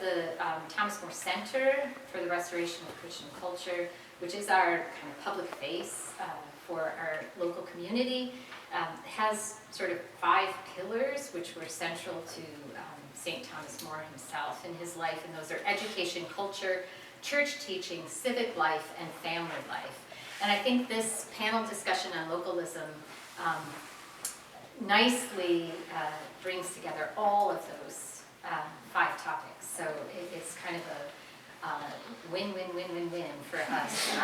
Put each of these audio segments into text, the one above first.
the Thomas More Center for the Restoration of Christian Culture, which is our kind of public face for our local community, has sort of 5 pillars which were central to St. Thomas More himself in his life, and those are education, culture, church teaching, civic life, and family life. And I think this panel discussion on localism nicely brings together all of those 5 topics. So it's kind of a win-win-win-win-win for us.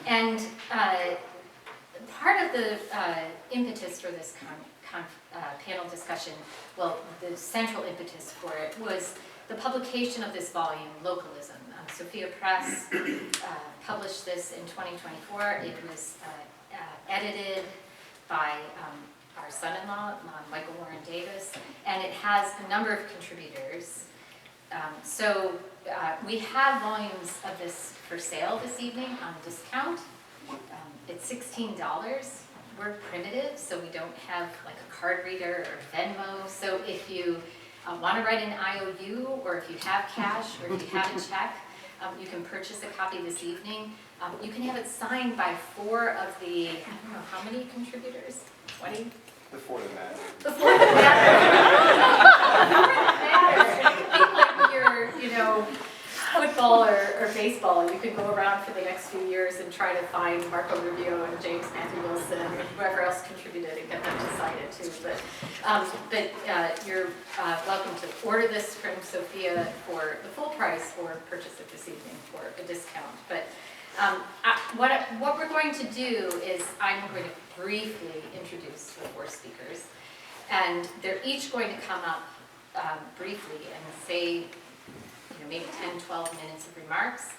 And part of the impetus for this panel discussion, well, the central impetus for it was the publication of this volume, Localism. Sophia Press published this in 2024. It was edited by our son-in-law, Michael Warren Davis, and it has a number of contributors. So we have volumes of this for sale this evening on discount. It's $16. We're primitive, so we don't have like a card reader or Venmo. So if you want to write an IOU, or if you have cash, or if you have a check, you can purchase a copy this evening. You can have it signed by 4 of the, I don't know, how many contributors? 20? The 4 that matter. The 4 that matter. It could be like your, you know, football or baseball. You could go around for the next few years and try to find Marco Rubio and James Matthew Wilson and whoever else contributed and get them to sign it too. But you're welcome to order this from Sophia for the full price, or purchase it this evening for a discount. But what we're going to do is I'm going to briefly introduce the 4 speakers, and they're each going to come up briefly and say, maybe 10, 12 minutes of remarks.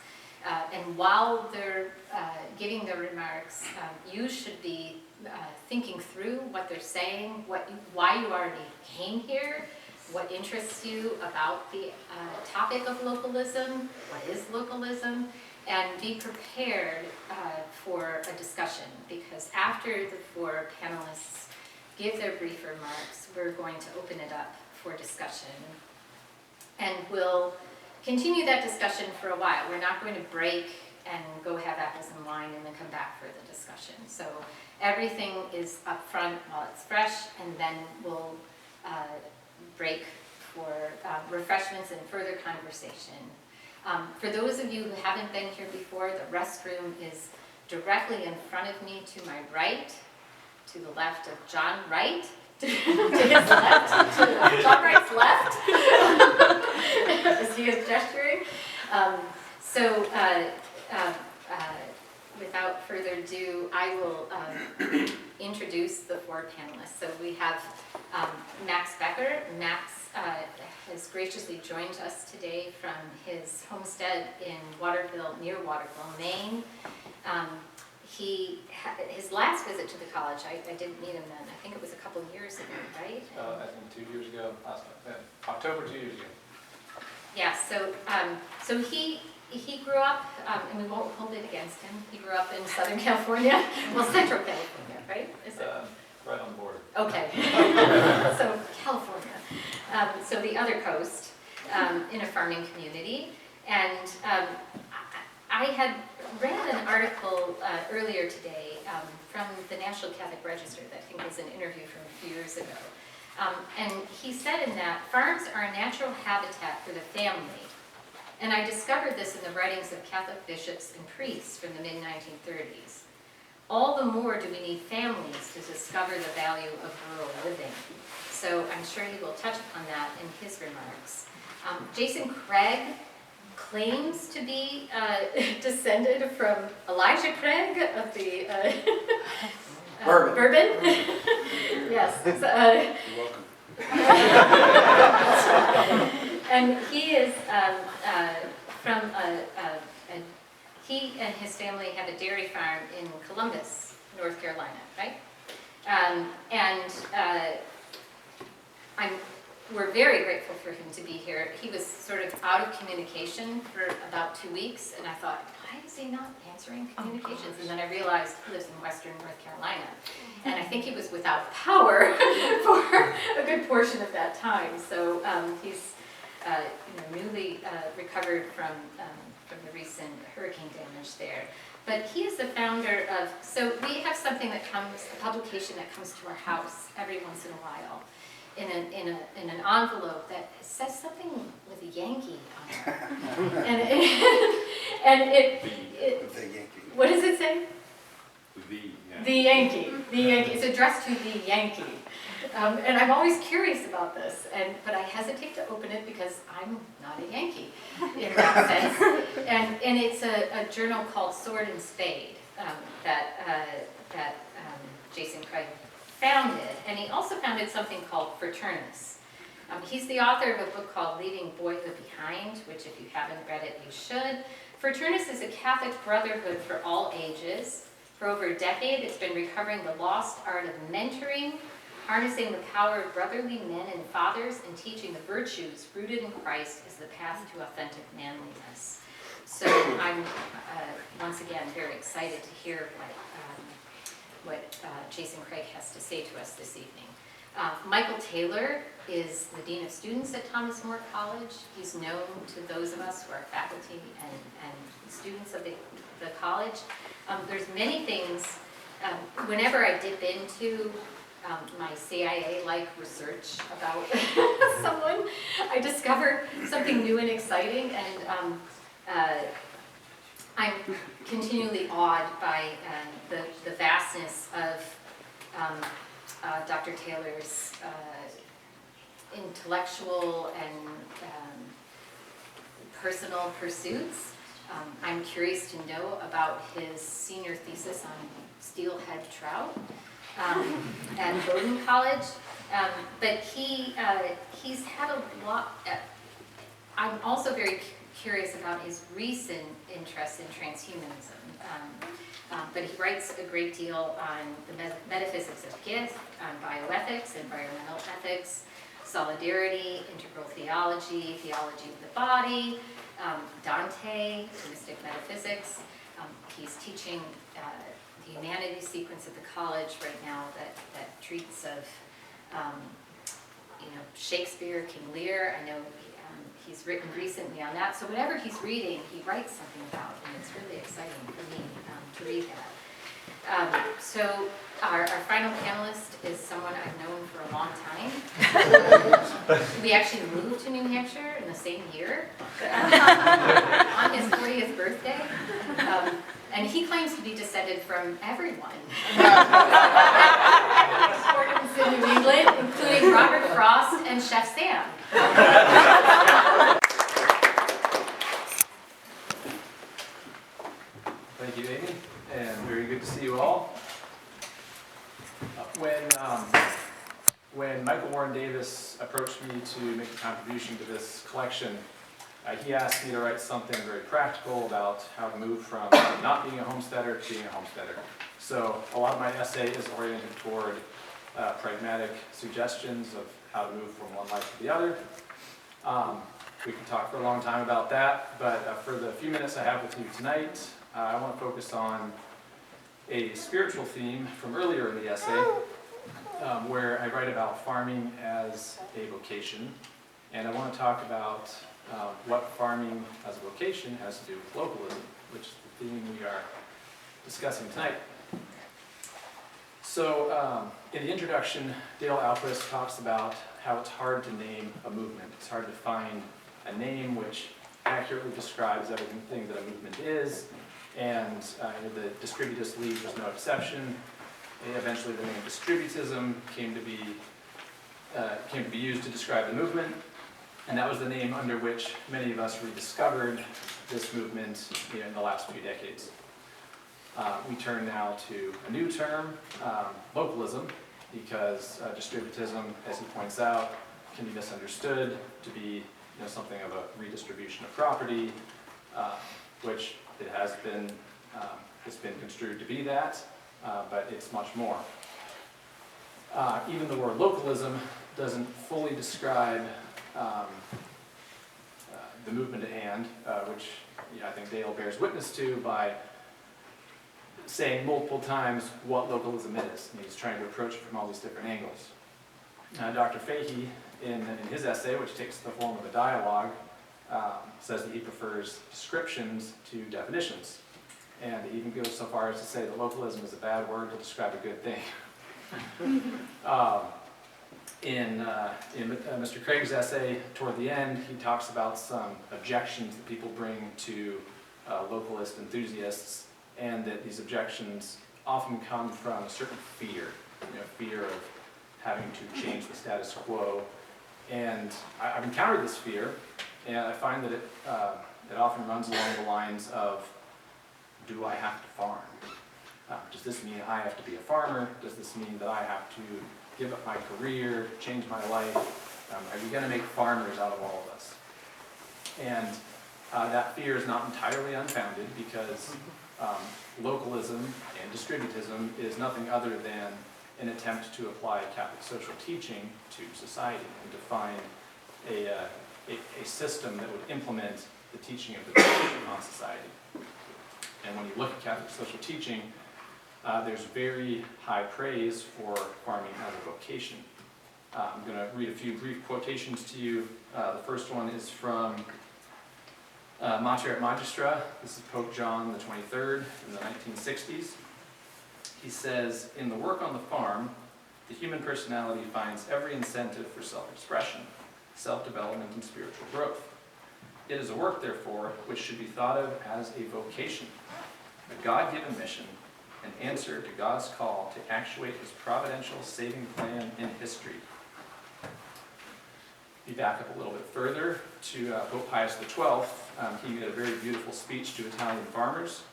And while they're giving their remarks, you should be thinking through what they're saying, why you already came here, what interests you about the topic of localism, what is localism, and be prepared for a discussion, because after the 4 panelists give their brief remarks, we're going to open it up for discussion. And we'll continue that discussion for a while. We're not going to break and go have apples and wine and then come back for the discussion. So everything is up front while it's fresh, and then we'll break for refreshments and further conversation. For those of you who haven't been here before, the restroom is directly in front of me to my right, to the left of John Wright, to his left, to John Wright's left, as he is gesturing. Without further ado, I will introduce the 4 panelists. So we have Max Becher. Max has graciously joined us today from his homestead in Waterville, near Waterville, Maine. His last visit to the college, I didn't meet him then. I think it was a couple of years ago, right? I think 2 years ago, October 2 years ago. Yeah, so he grew up, and we won't hold it against him. He grew up in Southern California, well, Central California, right? Is it? Right on the border. Okay, so California. So the other coast, in a farming community. And I had read an article earlier today from the National Catholic Register that I think was an interview from a few years ago. And he said in that, farms are a natural habitat for the family. And I discovered this in the writings of Catholic bishops and priests from the mid-1930s. All the more do we need families to discover the value of rural living. So I'm sure he will touch upon that in his remarks. Jason Craig claims to be descended from Elijah Craig of the Bourbon. Yes. You're welcome. And he is from he and his family have a dairy farm in Columbus, North Carolina, right? We're very grateful for him to be here. He was sort of out of communication for about 2 weeks, and I thought, why is he not answering communications? And then I realized he lives in Western North Carolina, and I think he was without power for a good portion of that time. So he's newly recovered from the recent hurricane damage there. But he is the founder of, so we have something that comes, a publication that comes to our house every once in a while in an envelope that says something with a Yankee on it. And The Yankee. what does it say? The Yankee. The Yankee. It's addressed to the Yankee. And I'm always curious about this, but I hesitate to open it because I'm not a Yankee in that sense. And it's a journal called Sword and Spade that Jason Craig founded. And he also founded something called Fraternus. He's the author of a book called Leaving Boyhood Behind, which if you haven't read it, you should. Fraternus is a Catholic brotherhood for all ages. For over a decade, it's been recovering the lost art of mentoring, harnessing the power of brotherly men and fathers, and teaching the virtues rooted in Christ as the path to authentic manliness. So I'm, once again, very excited to hear what Jason Craig has to say to us this evening. Michael Taylor is the Dean of Students at Thomas More College. He's known to those of us who are faculty and students of the college. There's many things, whenever I dip into my CIA-like research about someone, I discover something new and exciting, and I'm continually awed by the vastness of Dr. Taylor's intellectual and personal pursuits. I'm curious to know about his senior thesis on steelhead trout at Bowdoin College, but he's had a lot. I'm also very curious about his recent interest in transhumanism, but he writes a great deal on the metaphysics of gift, on bioethics, environmental ethics, solidarity, integral theology, theology of the body, Dante, mystic metaphysics. He's teaching the humanities sequence at the college right now that treats of Shakespeare, King Lear. I know he's written recently on that. So whatever he's reading, he writes something about, and it's really exciting for me to read that. So our final panelist is someone I've known for a long time. We actually moved to New Hampshire in the same year on his 40th birthday. And he claims to be descended from everyone in New England, including Robert Frost and Chef Sam. Thank you, Amy, and very good to see you all. When Michael Warren Davis approached me to make a contribution to this collection, he asked me to write something very practical about how to move from not being a homesteader to being a homesteader. So a lot of my essay is oriented toward pragmatic suggestions of how to move from one life to the other. We can talk for a long time about that, but for the few minutes I have with you tonight, I want to focus on a spiritual theme from earlier in the essay, where I write about farming as a vocation, and I want to talk about what farming as a vocation has to do with localism, which is the theme we are discussing tonight. So in the introduction, Dale Alquist talks about how it's hard to name a movement. It's hard to find a name which accurately describes everything that a movement is, and the distributist league was no exception. Eventually the name distributism came to be used to describe the movement, and that was the name under which many of us rediscovered this movement in the last few decades. We turn now to a new term, localism, because distributism, as he points out, can be misunderstood to be something of a redistribution of property, which it has been, it's been construed to be that, but it's much more. Even the word localism doesn't fully describe the movement at hand, which I think Dale bears witness to by saying multiple times what localism is. And he's trying to approach it from all these different angles. Dr. Fahey, in his essay, which takes the form of a dialogue, says that he prefers descriptions to definitions. And he even goes so far as to say that localism is a bad word to describe a good thing. In Mr. Craig's essay, toward the end, he talks about some objections that people bring to localist enthusiasts, and that these objections often come from a certain fear, fear of having to change the status quo. And I've encountered this fear, and I find that it often runs along the lines of, do I have to farm? Does this mean I have to be a farmer? Does this mean that I have to give up my career, change my life? Are you going to make farmers out of all of us? And that fear is not entirely unfounded, because localism and distributism is nothing other than an attempt to apply Catholic social teaching to society and to find a system that would implement the teaching of the Church on society. And when you look at Catholic social teaching, there's very high praise for farming as a vocation. I'm going to read a few brief quotations to you. The first one is from Mater et Magistra. This is Pope John the 23rd in the 1960s. He says, "In the work on the farm, the human personality finds every incentive for self-expression, self-development, and spiritual growth. It is a work, therefore, which should be thought of as a vocation, a God-given mission, an answer to God's call to actuate his providential saving plan in history." You back up a little bit further to Pope Pius XII. He made a very beautiful speech to Italian farmers,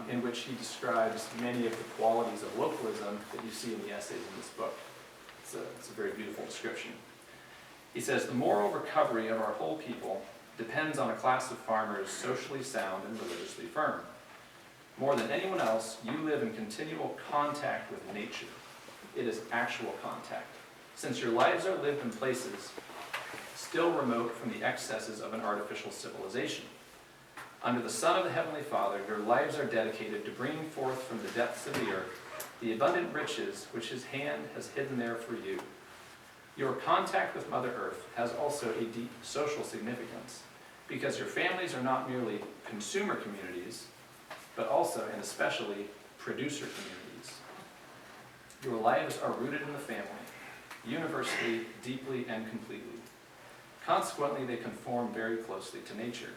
in which he describes many of the qualities of localism that you see in the essays in this book. It's a very beautiful description. He says, "The moral recovery of our whole people depends on a class of farmers socially sound and religiously firm. More than anyone else, you live in continual contact with nature. It is actual contact, since your lives are lived in places still remote from the excesses of an artificial civilization. Under the Son of the Heavenly Father, your lives are dedicated to bringing forth from the depths of the earth the abundant riches which his hand has hidden there for you. Your contact with Mother Earth has also a deep social significance, because your families are not merely consumer communities, but also and especially producer communities. Your lives are rooted in the family, universally, deeply, and completely. Consequently, they conform very closely to nature.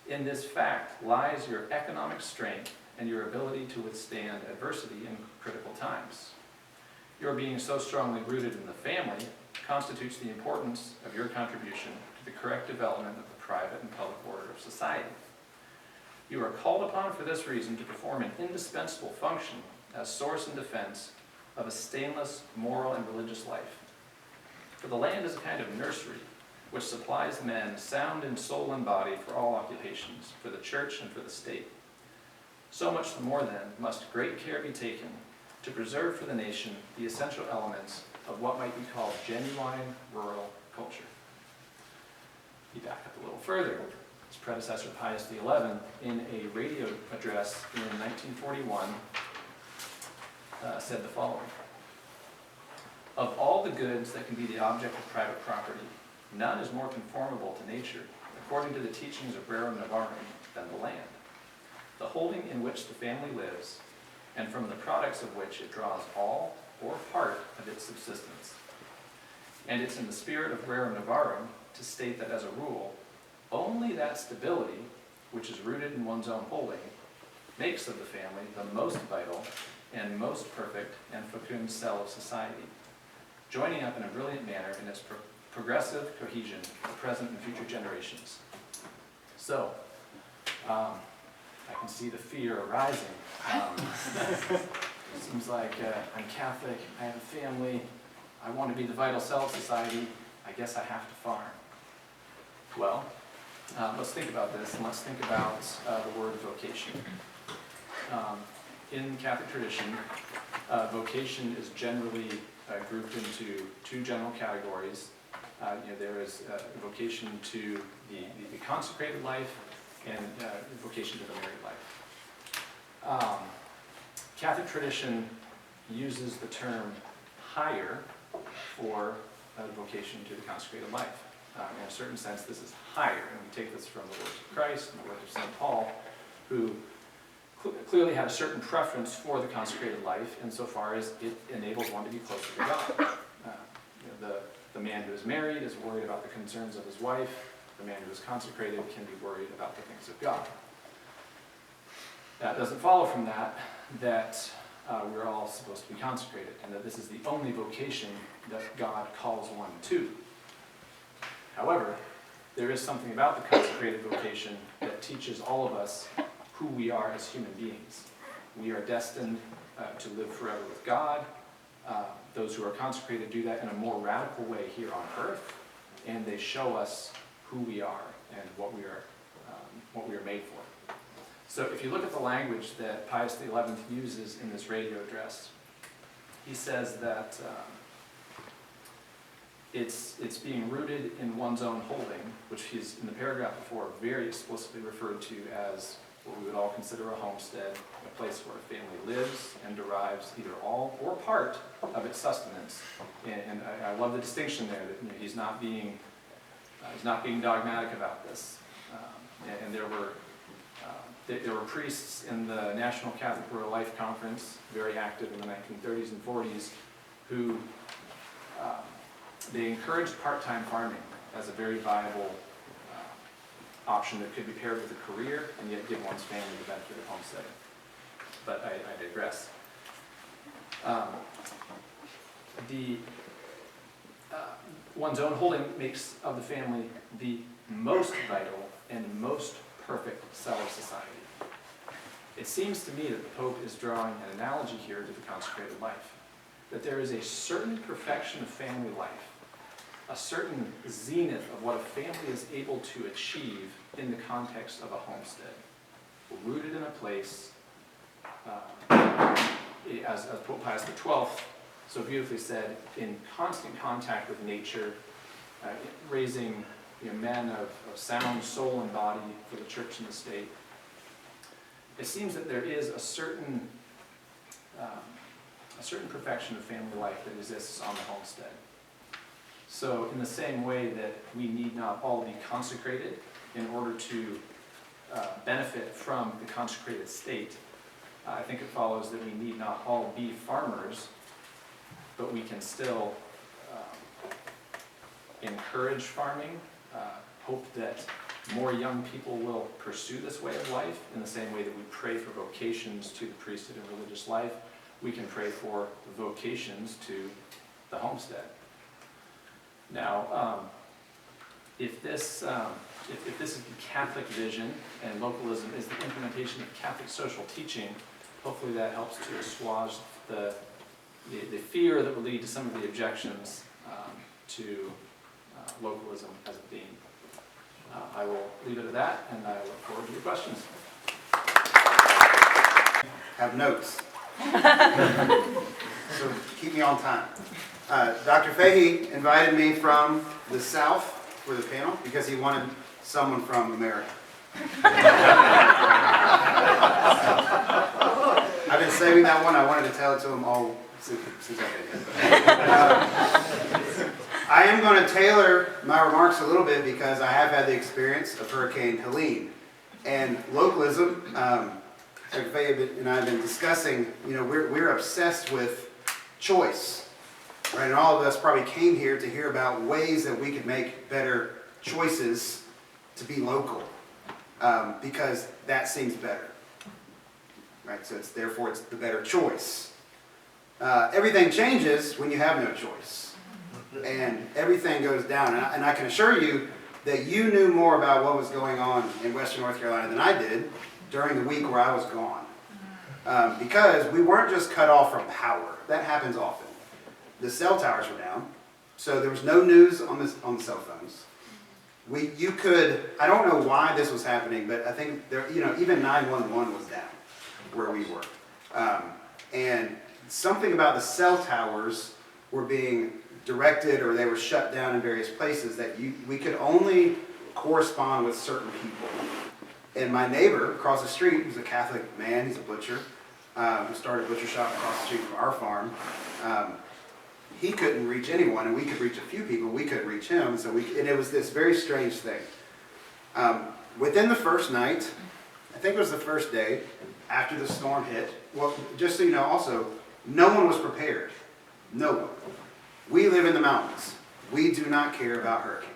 In this fact lies your economic strength and your ability to withstand adversity in critical times. Your being so strongly rooted in the family constitutes the importance of your contribution to the correct development of the private and public order of society. You are called upon for this reason to perform an indispensable function as source and defense of a stainless moral and religious life. For the land is a kind of nursery which supplies men sound in soul and body for all occupations, for the church and for the state. So much the more then must great care be taken to preserve for the nation the essential elements of what might be called genuine rural culture." You back up a little further. His predecessor, Pius XI, in a radio address in 1941, said the following: "Of all the goods that can be the object of private property, none is more conformable to nature, according to the teachings of Rerum Novarum, than the land, the holding in which the family lives, and from the products of which it draws all or part of its subsistence. And it's in the spirit of Rerum Novarum to state that, as a rule, only that stability, which is rooted in one's own holding, makes of the family the most vital and most perfect and fecund cell of society, joining up in a brilliant manner in its progressive cohesion for present and future generations." So, I can see the fear arising. It seems like I'm Catholic, I have a family, I want to be the vital cell of society, I guess I have to farm. Well, let's think about this, and let's think about the word vocation. In Catholic tradition, vocation is generally grouped into two general categories. There is vocation to the consecrated life and vocation to the married life. Catholic tradition uses the term higher for vocation to the consecrated life. In a certain sense, this is higher, and we take this from the words of Christ and the words of St. Paul, who clearly had a certain preference for the consecrated life insofar as it enables one to be closer to God. The man who is married is worried about the concerns of his wife. The man who is consecrated can be worried about the things of God. That doesn't follow from that we're all supposed to be consecrated, and that this is the only vocation that God calls one to. However, there is something about the consecrated vocation that teaches all of us who we are as human beings. We are destined to live forever with God. Those who are consecrated do that in a more radical way here on earth, and they show us who we are and what we are made for. So if you look at the language that Pius XI uses in this radio address, he says that it's being rooted in one's own holding, which he's in the paragraph before very explicitly referred to as what we would all consider a homestead, a place where a family lives and derives either all or part of its sustenance. And I love the distinction there that he's not being dogmatic about this. And there were priests in the National Catholic Rural Life Conference, very active in the 1930s and 40s, who they encouraged part-time farming as a very viable option that could be paired with a career and yet give one's family the benefit of homesteading. But I digress. One's own holding makes of the family the most vital and most perfect cell of society. It seems to me that the Pope is drawing an analogy here to the consecrated life, that there is a certain perfection of family life, a certain zenith of what a family is able to achieve in the context of a homestead, rooted in a place, as Pope Pius XII so beautifully said, in constant contact with nature, raising men of sound soul and body for the church and the state. It seems that there is a certain perfection of family life that exists on the homestead. So in the same way that we need not all be consecrated in order to benefit from the consecrated state, I think it follows that we need not all be farmers, but we can still encourage farming, hope that more young people will pursue this way of life in the same way that we pray for vocations to the priesthood and religious life. We can pray for vocations to the homestead. Now, if this is the Catholic vision and localism is the implementation of Catholic social teaching, hopefully that helps to assuage the fear that would lead to some of the objections to localism as a theme. I will leave it at that, and I look forward to your questions. Have notes. So keep me on time. Dr. Fahey invited me from the South for the panel because he wanted someone from America. I've been saving that one. I wanted to tell it to him all since I did. I am going to tailor my remarks a little bit because I have had the experience of Hurricane Helene. And localism, Dr. Fahey and I have been discussing, we're obsessed with choice, right? And all of us probably came here to hear about ways that we could make better choices to be local, because that seems better, right? So therefore it's the better choice. Everything changes when you have no choice. And everything goes down. And I can assure you that you knew more about what was going on in Western North Carolina than I did during the week where I was gone. Because we weren't just cut off from power. That happens often. The cell towers were down, so there was no news on the cell phones. You could, I don't know why this was happening, but I think even 911 was down where we were. And something about the cell towers were being directed, or they were shut down in various places, that we could only correspond with certain people. And my neighbor across the street, who's a Catholic man, he's a butcher, who started a butcher shop across the street from our farm, he couldn't reach anyone, and we could reach a few people. We couldn't reach him, so and it was this very strange thing. Within the first night, I think it was the first day after the storm hit. Well, just so you know, also, no one was prepared. No one. We live in the mountains. We do not care about hurricanes.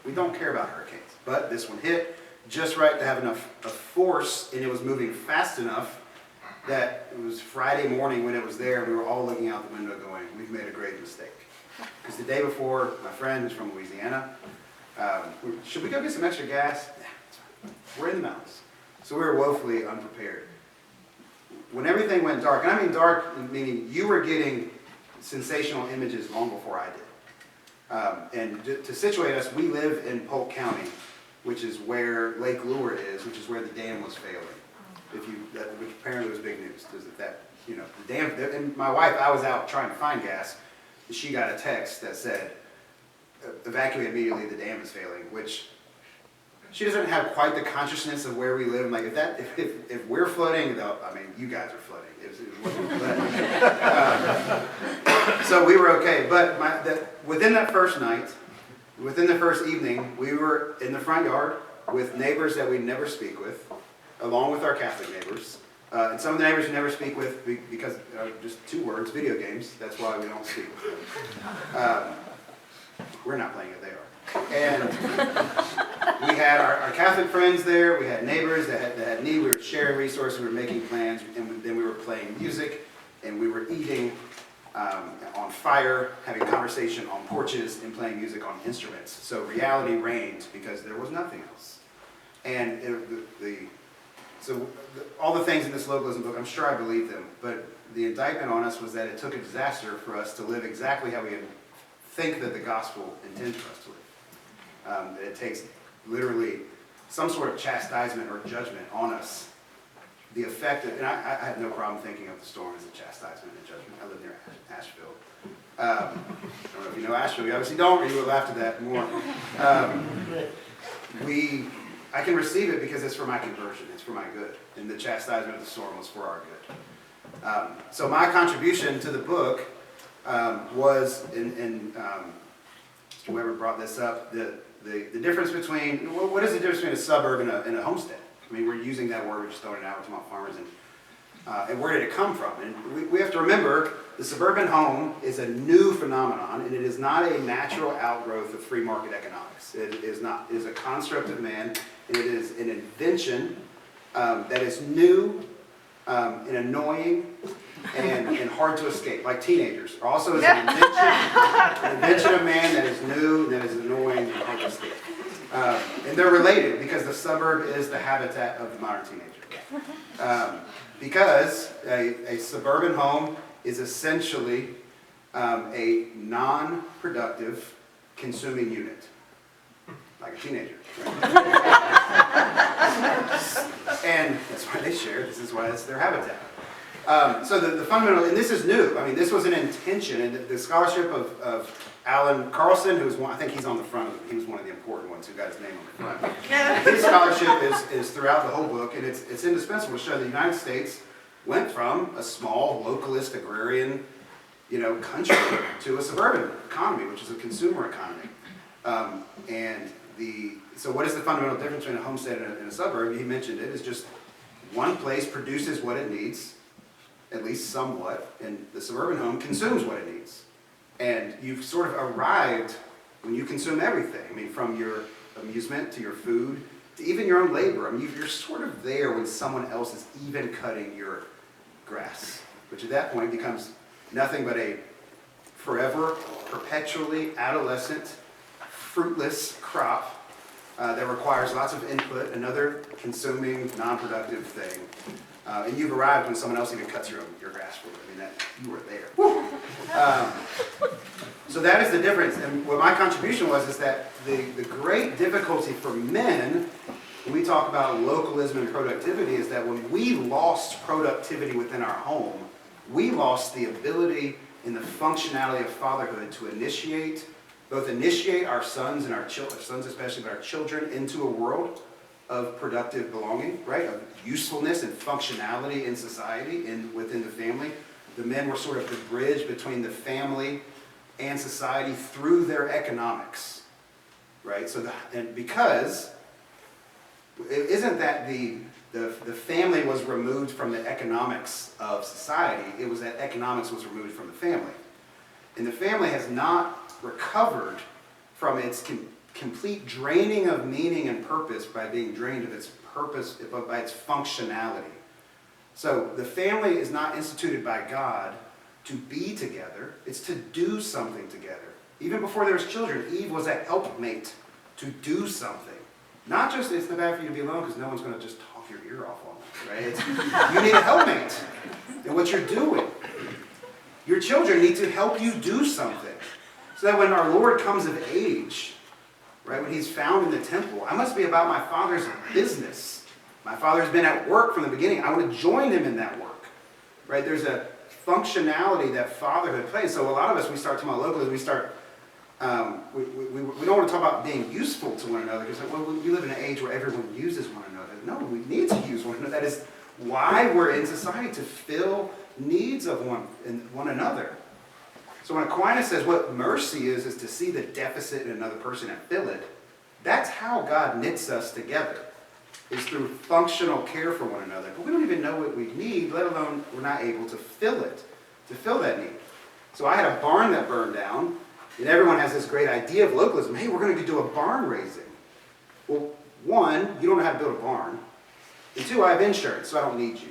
We don't care about hurricanes. But this one hit just right to have enough force, and it was moving fast enough that it was Friday morning when it was there, and we were all looking out the window going, we've made a great mistake. Because the day before, my friend who's from Louisiana, should we go get some extra gas? Yeah, it's fine. We're in the mountains. So we were woefully unprepared. When everything went dark, and I mean dark meaning you were getting sensational images long before I did. And to situate us, we live in Polk County, which is where Lake Lure is, which is where the dam was failing. Which apparently was big news, because the dam, and my wife, I was out trying to find gas, and she got a text that said, evacuate immediately, the dam is failing, which she doesn't have quite the consciousness of where we live. Like if we're flooding, I mean, you guys are flooding. It wasn't flooding. So we were okay, but within that first night, within the first evening, we were in the front yard with neighbors that we never speak with, along with our Catholic neighbors. And some of the neighbors we never speak with because just 2 words, video games. That's why we don't speak with them. We're not playing it, they are. And we had our Catholic friends there. We had neighbors that had need. We were sharing resources. We were making plans. And then we were playing music. And we were eating on fire, having conversation on porches, and playing music on instruments. So reality reigned because there was nothing else. And all the things in this localism book, I'm sure I believe them, but the indictment on us was that it took a disaster for us to live exactly how we think that the gospel intends for us to live. That it takes literally some sort of chastisement or judgment on us. The effect of, and I have no problem thinking of the storm as a chastisement and judgment. I live near Asheville. I don't know if you know Asheville. You obviously don't, or you would laugh at that more. I can receive it because it's for my conversion. It's for my good. And the chastisement of the storm was for our good. So my contribution to the book was, whoever brought this up, the difference between, what is the difference between a suburb and a homestead? I mean, we're using that word, we're just throwing it out, we're talking about farmers, and where did it come from? And we have to remember, the suburban home is a new phenomenon, and it is not a natural outgrowth of free market economics. It is not. It is a construct of man, and it is an invention that is new and annoying and hard to escape, like teenagers. Also is an invention of man that is new, that is annoying, and hard to escape. And they're related because the suburb is the habitat of the modern teenager. Because a suburban home is essentially a non-productive consuming unit, like a teenager. And that's why they share. This is why it's their habitat. So the fundamental, and this is new. I mean, this was an intention, and the scholarship of Alan Carlson, who was one, I think he's on the front. He was one of the important ones who got his name on the front. His scholarship is throughout the whole book, and it's indispensable to show the United States went from a small localist agrarian, country to a suburban economy, which is a consumer economy. So what is the fundamental difference between a homestead and a suburb? He mentioned it. It's just one place produces what it needs, at least somewhat, and the suburban home consumes what it needs. And you've sort of arrived when you consume everything. I mean, from your amusement to your food to even your own labor. I mean, you're sort of there when someone else is even cutting your grass, which at that point becomes nothing but a forever, perpetually adolescent, fruitless crop that requires lots of input, another consuming, non-productive thing. And you've arrived when someone else even cuts your grass for you. I mean, you were there. So that is the difference. And what my contribution was is that the great difficulty for men when we talk about localism and productivity is that when we lost productivity within our home, we lost the ability and the functionality of fatherhood to initiate our sons and our children, sons especially, but our children into a world of productive belonging, right? Of usefulness and functionality in society and within the family. The men were sort of the bridge between the family and society through their economics, right? So, because it isn't that the family was removed from the economics of society, it was that economics was removed from the family. And the family has not recovered from its complete draining of meaning and purpose by being drained of its purpose, by its functionality. So the family is not instituted by God to be together, it's to do something together. Even before there was children, Eve was a helpmate to do something. Not just, it's not bad for you to be alone because no one's going to just talk your ear off all night, right? You need a helpmate in what you're doing. Your children need to help you do something. So that when our Lord comes of age, right, when he's found in the temple, I must be about my Father's business. My Father's been at work from the beginning. I want to join him in that work, right? There's a functionality that fatherhood plays. So a lot of us, we start talking about localism, we start, we don't want to talk about being useful to one another because we live in an age where everyone uses one another. No, we need to use one another. That is why we're in society, to fill needs of one another. So when Aquinas says what mercy is to see the deficit in another person and fill it, that's how God knits us together, is through functional care for one another. But we don't even know what we need, let alone we're not able to fill it, to fill that need. So I had a barn that burned down, and everyone has this great idea of localism. Hey, we're going to do a barn raising. Well, one, you don't know how to build a barn. And two, I have insurance, so I don't need you.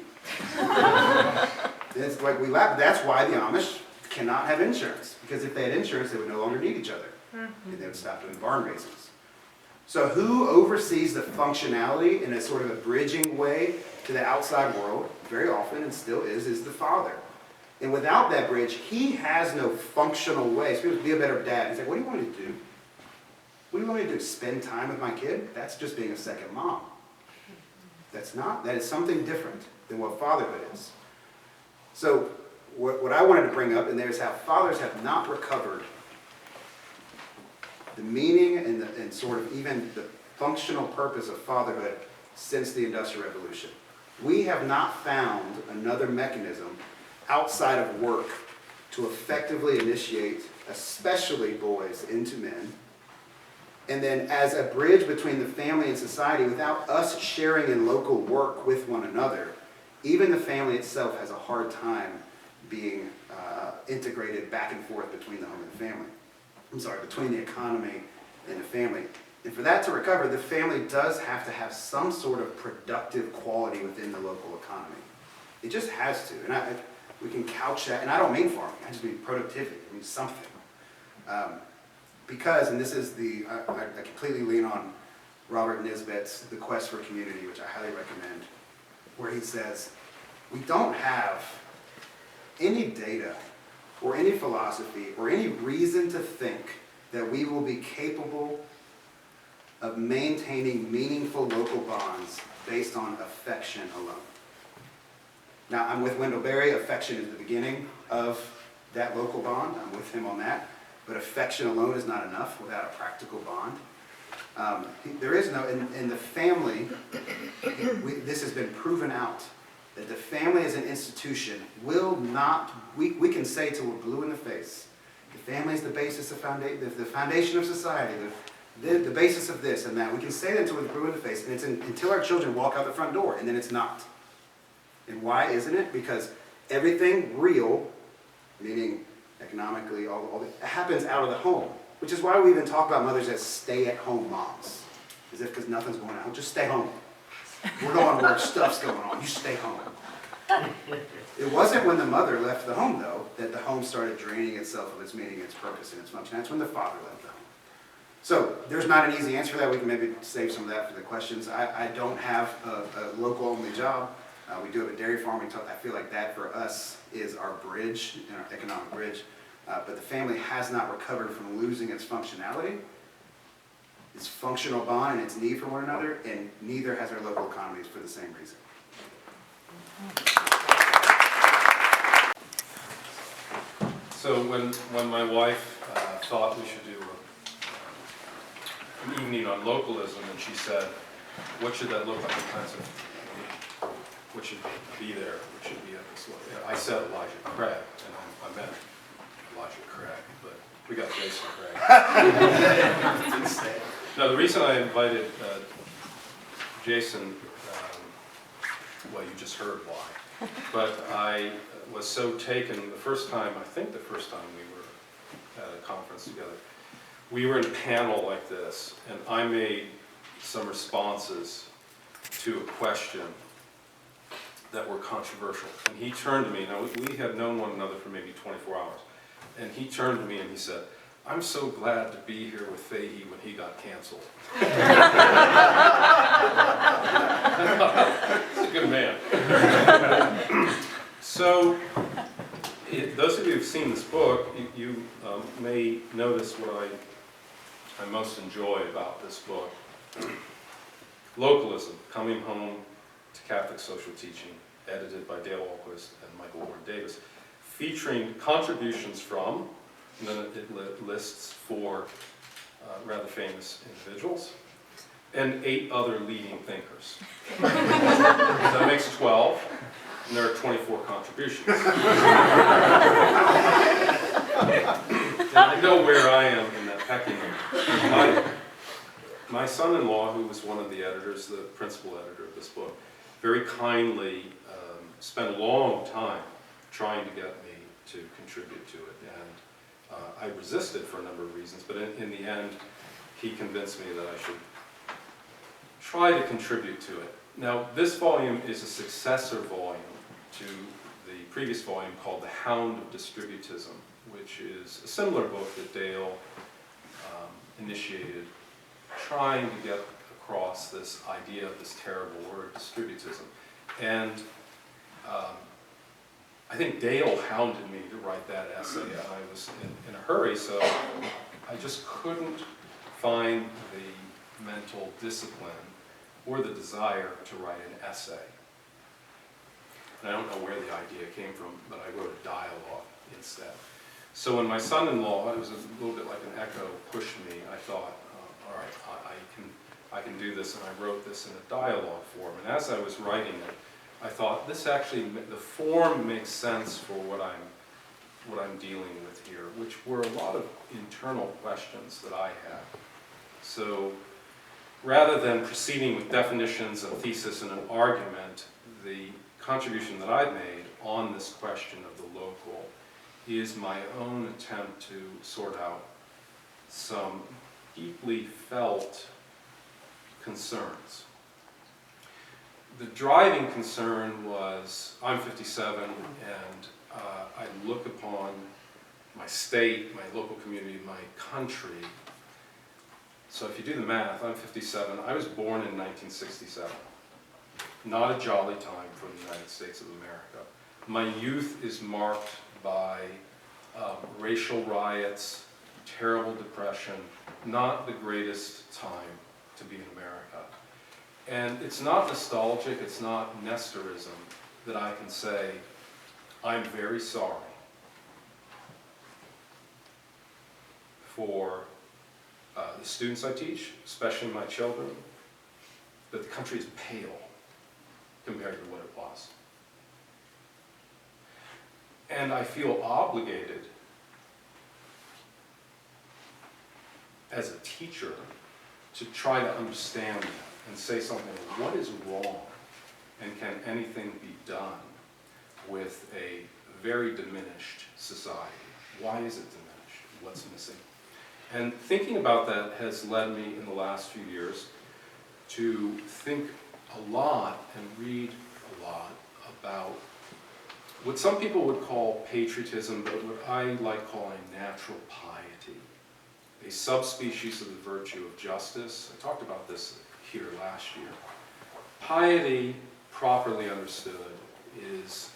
It's like we laugh. That's why the Amish cannot have insurance. Because if they had insurance, they would no longer need each other. And they would stop doing barn raisings. So who oversees the functionality in a sort of a bridging way to the outside world, very often and still is the father. And without that bridge, he has no functional way. So be a better dad. He's like, what do you want me to do? What do you want me to do? Spend time with my kid? That's just being a second mom. That's not. That is something different than what fatherhood is. So what I wanted to bring up in there is how fathers have not recovered the meaning and sort of even the functional purpose of fatherhood since the Industrial Revolution. We have not found another mechanism outside of work to effectively initiate, especially boys, into men. And then as a bridge between the family and society, without us sharing in local work with one another, even the family itself has a hard time being integrated back and forth between the home and the family. Between the economy and the family. And for that to recover, the family does have to have some sort of productive quality within the local economy. It just has to. And we can couch that, and I don't mean farming, I just mean productivity, I mean something. Because, and this is I completely lean on Robert Nisbet's The Quest for Community, which I highly recommend, where he says, we don't have any data or any philosophy or any reason to think that we will be capable of maintaining meaningful local bonds based on affection alone. Now, I'm with Wendell Berry. Affection is the beginning of that local bond. I'm with him on that. But affection alone is not enough without a practical bond. There is no, in the family, this has been proven out, that the family as an institution will not, we can say till we're blue in the face, the family is the basis of the foundation of society, the basis of this and that. We can say that until we're blue in the face, and it's until our children walk out the front door, and then it's not. And why isn't it? Because everything real, meaning economically, all that, happens out of the home. Which is why we even talk about mothers as stay-at-home moms. As if because nothing's going on, just stay home. We're going to work, stuff's going on, you stay home. It wasn't when the mother left the home, though, that the home started draining itself of its meaning, its purpose, and its function. That's when the father left the home. So there's not an easy answer for that. We can maybe save some of that for the questions. I don't have a local-only job. We do have a dairy farm. I feel like that for us is our bridge, our economic bridge. But the family has not recovered from losing its functionality, its functional bond, and its need for one another, and neither has our local economies for the same reason. So when my wife thought we should do an evening on localism, and she said, what should that look like in kinds of what should be there, what should be at this level. I said Elijah Craig, and I meant Elijah Craig, but we got Jason Craig. No, the reason I invited Jason, well, you just heard why, but I was so taken the first time, I think the first time we were at a conference together, we were in a panel like this, and I made some responses to a question that were controversial. And he turned to me, now we had known one another for maybe 24 hours, and he turned to me and he said, "I'm so glad to be here with Fahey when he got canceled." He's a good man. So, those of you who've seen this book, you may notice what I most enjoy about this book. Localism, Coming Home to Catholic Social Teaching, edited by Dale Alquist and Michael Ward Davis, featuring contributions from, and then it lists 4 rather famous individuals, and 8 other leading thinkers. So that makes 12, and there are 24 contributions. And I know where I am in that pecking order. My son-in-law, who was one of the editors, the principal editor of this book, very kindly spent a long time trying to get me to contribute to it. And I resisted for a number of reasons, but in the end, he convinced me that I should try to contribute to it. Now, this volume is a successor volume to the previous volume called The Hound of Distributism, which is a similar book that Dale initiated, trying to get across this idea of this terrible word, distributism. And I think Dale hounded me to write that essay, and I was in a hurry, so I just couldn't find the mental discipline or the desire to write an essay. And I don't know where the idea came from, but I wrote a dialogue instead. So when my son-in-law, it was a little bit like an echo, pushed me, I thought, all right, I can do this, and I wrote this in a dialogue form. And as I was writing it, I thought this actually, the form makes sense for what I'm dealing with here, which were a lot of internal questions that I had. So rather than proceeding with definitions, a thesis, and an argument, the contribution that I've made on this question of the local is my own attempt to sort out some deeply felt concerns. The driving concern was, I'm 57, and I look upon my state, my local community, my country. So if you do the math, I'm 57. I was born in 1967. Not a jolly time for the United States of America. My youth is marked by racial riots, terrible depression, not the greatest time to be in America. And it's not nostalgic, it's not Nestorism that I can say, I'm very sorry for the students I teach, especially my children, that the country is pale compared to what it was. And I feel obligated as a teacher to try to understand that and say something like, what is wrong? And can anything be done with a very diminished society? Why is it diminished? What's missing? And thinking about that has led me in the last few years to think a lot and read a lot about what some people would call patriotism, but what I like calling natural piety, a subspecies of the virtue of justice. I talked about this here last year. Piety, properly understood, is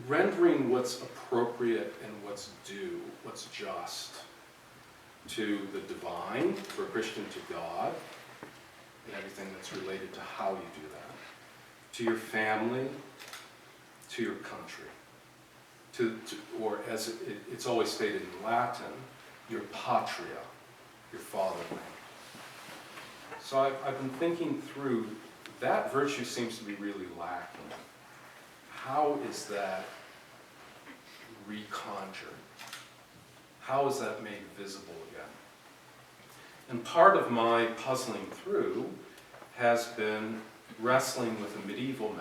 rendering what's appropriate and what's due, what's just, to the divine, for a Christian to God, and everything that's related to how you do that, to your family, to your country, or as it's always stated in Latin, your patria, your fatherland. So I've been thinking through, that virtue seems to be really lacking. How is that reconjured? How is that made visible again? And part of my puzzling through has been wrestling with a medieval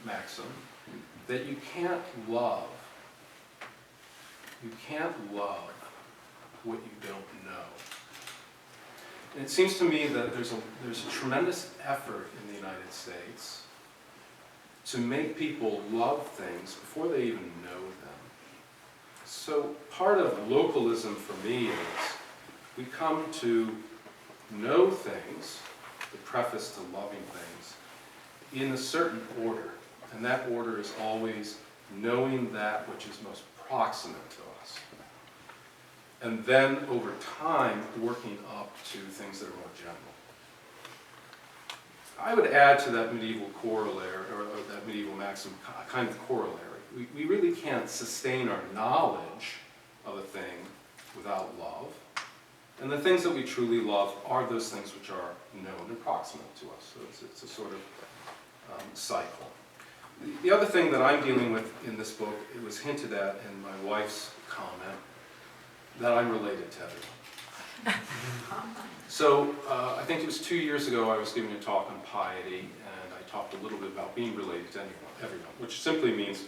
maxim that you can't love what you don't know. And it seems to me that there's a tremendous effort in the United States to make people love things before they even know them. So part of localism for me is we come to know things, the preface to loving things, in a certain order. And that order is always knowing that which is most proximate to us. And then over time, working up to things that are more general. I would add to that medieval corollary, or that medieval maxim, a kind of corollary. We really can't sustain our knowledge of a thing without love. And the things that we truly love are those things which are known and proximate to us. So it's a sort of cycle. The other thing that I'm dealing with in this book, it was hinted at in my wife's comment, that I'm related to everyone. So I think it was 2 years ago I was giving a talk on piety, and I talked a little bit about being related to everyone, which simply means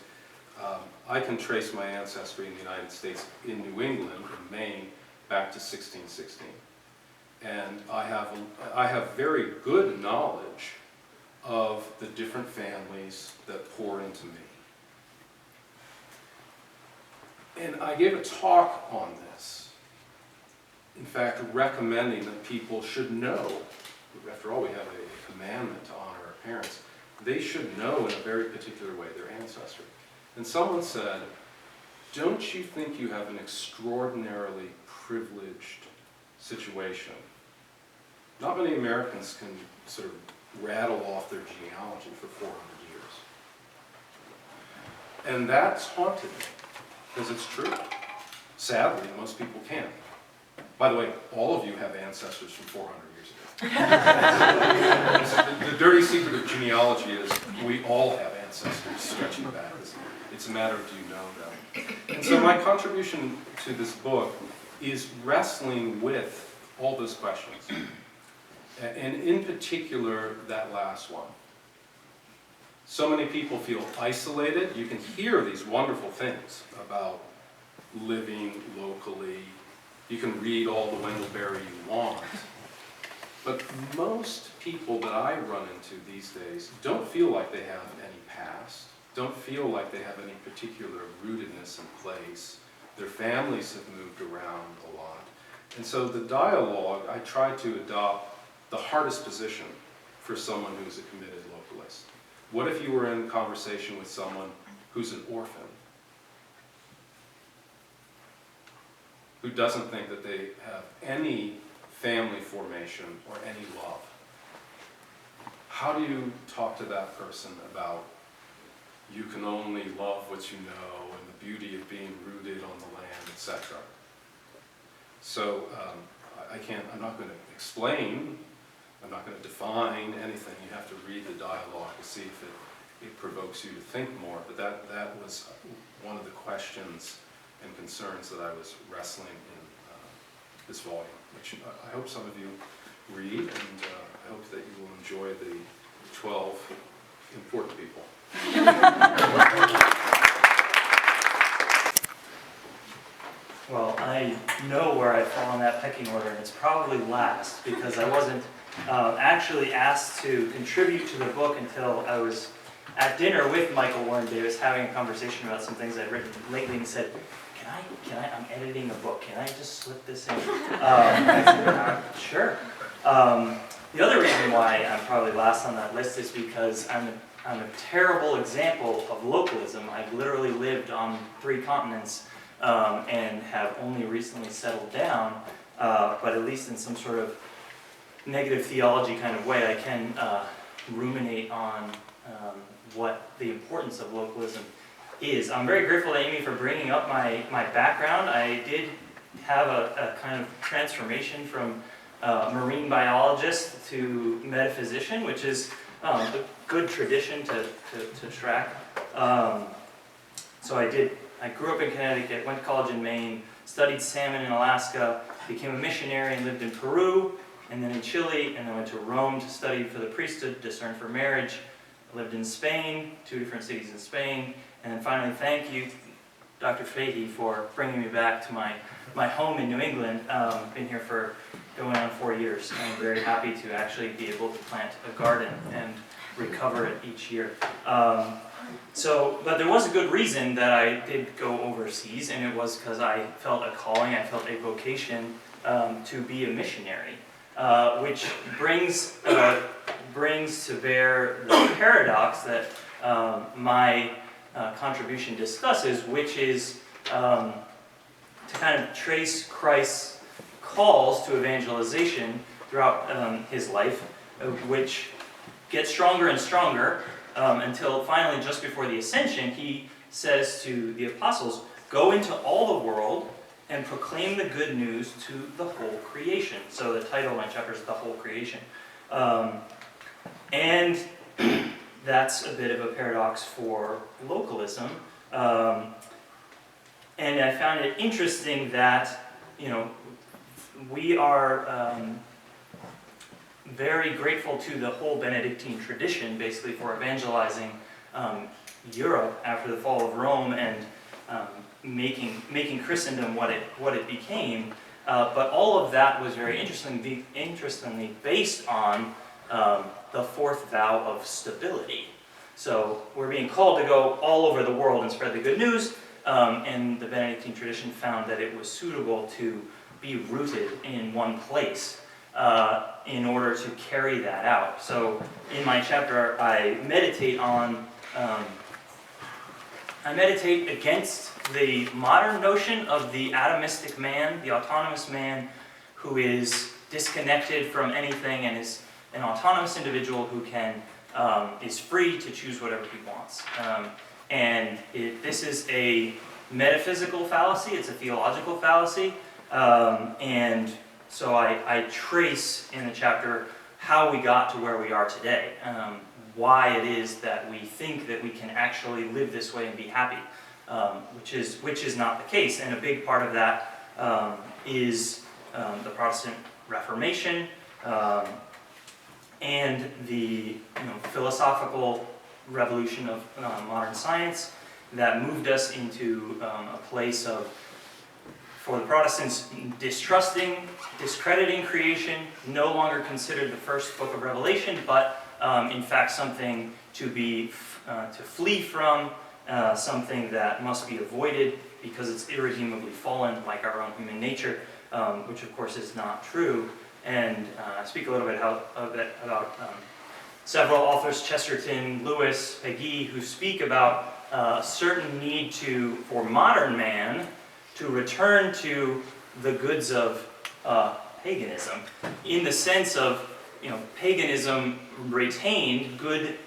I can trace my ancestry in the United States, in New England, in Maine, back to 1616. And I have very good knowledge of the different families that pour into me. And I gave a talk on this, in fact, recommending that people should know, after all we have a commandment to honor our parents, they should know in a very particular way their ancestry. And someone said, don't you think you have an extraordinarily privileged situation? Not many Americans can sort of rattle off their genealogy for 400 years. And that's haunted me, because it's true. Sadly, most people can't. By the way, all of you have ancestors from 400 years ago. The dirty secret of genealogy is we all have ancestors stretching back. It's a matter of do you know them. And so my contribution to this book is wrestling with all those questions. And in particular, that last one. So many people feel isolated. You can hear these wonderful things about living locally. You can read all the Wendell Berry you want. But most people that I run into these days don't feel like they have any past, don't feel like they have any particular rootedness in place. Their families have moved around a lot. And so the dialogue, I try to adopt the hardest position for someone who's a committed localist. What if you were in conversation with someone who's an orphan, who doesn't think that they have any family formation or any love? How do you talk to that person about you can only love what you know and the beauty of being rooted on the land, etc.? So I'm not going to explain, I'm not going to define anything. You have to read the dialogue to see if it provokes you to think more. But that was one of the questions and concerns that I was wrestling in this volume, which I hope some of you read, and I hope that you will enjoy the 12 important people. Well, I know where I fall in that pecking order, and it's probably last, because I wasn't actually asked to contribute to the book until I was at dinner with Michael Warren Davis having a conversation about some things I'd written lately, and he said, I'm editing a book, can I just slip this in? I said, sure. The other reason why I'm probably last on that list is because I'm a terrible example of localism. I've literally lived on 3 continents and have only recently settled down, but at least in some sort of negative theology kind of way, I can ruminate on what the importance of localism is. I'm very grateful to Amy for bringing up my background. I did have a kind of transformation from marine biologist to metaphysician, which is a good tradition to track. So I grew up in Connecticut, went to college in Maine, studied salmon in Alaska, became a missionary and lived in Peru, and then in Chile, and then went to Rome to study for the priesthood, discern for marriage. I lived in Spain, 2 different cities in Spain, and then finally thank you, Dr. Fahey, for bringing me back to my home in New England. Been here for going on 4 years. I'm very happy to actually be able to plant a garden and recover it each year. But there was a good reason that I did go overseas, and it was because I felt a calling, I felt a vocation to be a missionary, which brings to bear the paradox that my contribution discusses, which is to kind of trace Christ's calls to evangelization throughout his life, which gets stronger and stronger until finally, just before the ascension, he says to the apostles, "Go into all the world and proclaim the good news to the whole creation." So the title of my chapter is "The Whole Creation." And that's a bit of a paradox for localism. And I found it interesting that, we are very grateful to the whole Benedictine tradition, basically, for evangelizing Europe after the fall of Rome and making Christendom what it became. But all of that was very interestingly based on the fourth vow of stability. So we're being called to go all over the world and spread the good news, and the Benedictine tradition found that it was suitable to be rooted in one place in order to carry that out. So in my chapter, I meditate against the modern notion of the atomistic man, the autonomous man who is disconnected from anything and is an autonomous individual who is free to choose whatever he wants. This is a metaphysical fallacy, it's a theological fallacy, and so I trace in the chapter how we got to where we are today, why it is that we think that we can actually live this way and be happy, which is not the case. And a big part of that is the Protestant Reformation and the philosophical revolution of modern science that moved us into a place of, for the Protestants, distrusting, discrediting creation, no longer considered the first book of Revelation, but in fact something to flee from, something that must be avoided because it's irredeemably fallen, like our own human nature, which of course is not true. And I speak a little bit about several authors, Chesterton, Lewis, Fahey, who speak about a certain need for modern man to return to the goods of paganism, in the sense of, paganism retained good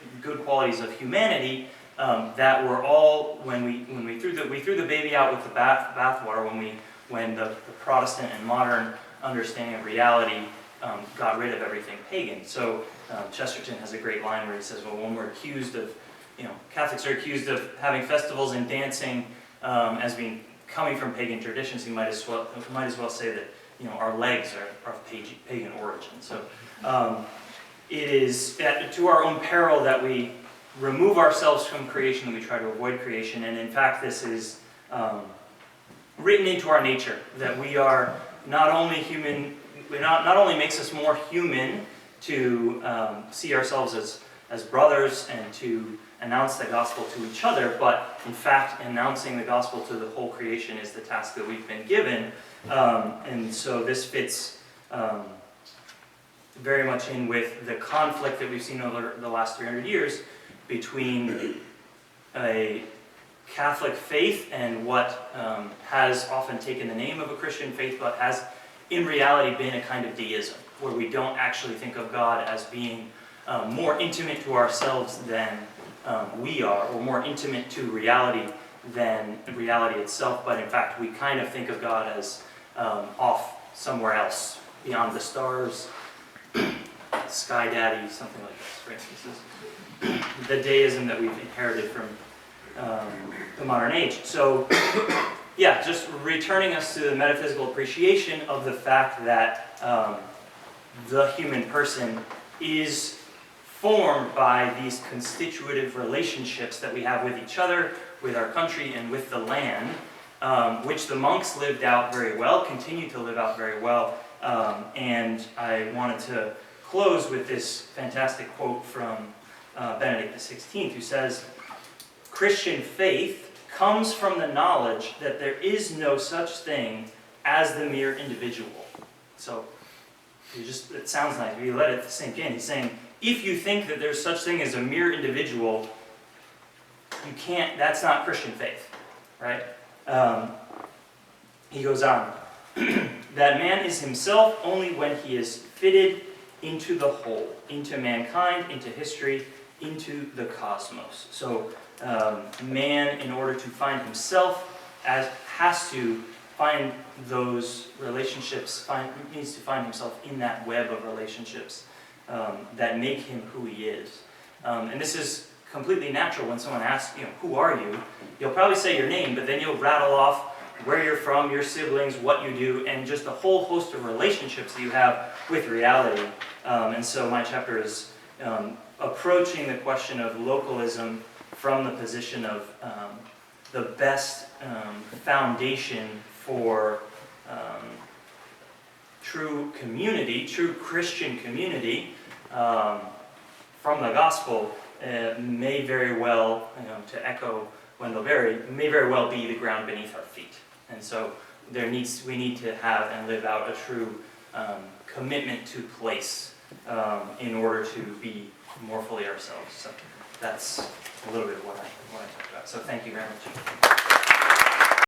qualities of humanity that were all, when we threw the baby out with the bathwater, when the Protestant and modern understanding of reality got rid of everything pagan. So Chesterton has a great line where he says, well, when we're accused of, Catholics are accused of having festivals and dancing as being coming from pagan traditions, he might as well say that, our legs are of pagan origin. So it is to our own peril that we remove ourselves from creation, and we try to avoid creation. And in fact, this is written into our nature, that we are not only human, not only makes us more human to see ourselves as brothers and to announce the gospel to each other, but in fact announcing the gospel to the whole creation is the task that we've been given. And so this fits very much in with the conflict that we've seen over the last 300 years between a Catholic faith and what has often taken the name of a Christian faith, but has in reality been a kind of deism, where we don't actually think of God as being more intimate to ourselves than we are, or more intimate to reality than reality itself, but in fact we kind of think of God as off somewhere else, Beyond the Stars, Sky Daddy, something like this, for instance. Is the deism that we've inherited from the modern age. So, yeah, just returning us to the metaphysical appreciation of the fact that the human person is formed by these constitutive relationships that we have with each other, with our country, and with the land, which the monks lived out very well, continue to live out very well. And I wanted to close with this fantastic quote from Benedict XVI, who says, "Christian faith comes from the knowledge that there is no such thing as the mere individual." So, it sounds nice, but you let it sink in. He's saying, if you think that there's such thing as a mere individual, you can't, that's not Christian faith, right? He goes on, that man is himself only when he is fitted into the whole, into mankind, into history, into the cosmos. So man, in order to find himself, has to find those relationships, needs to find himself in that web of relationships that make him who he is. And this is completely natural when someone asks, who are you? You'll probably say your name, but then you'll rattle off where you're from, your siblings, what you do, and just a whole host of relationships that you have with reality. And so my chapter is approaching the question of localism from the position of the best foundation for true community, true Christian community from the gospel may very well, to echo Wendell Berry, may very well be the ground beneath our feet. And so we need to have and live out a true commitment to place in order to be more fully ourselves. So that's a little bit of what I talked about. So thank you very much.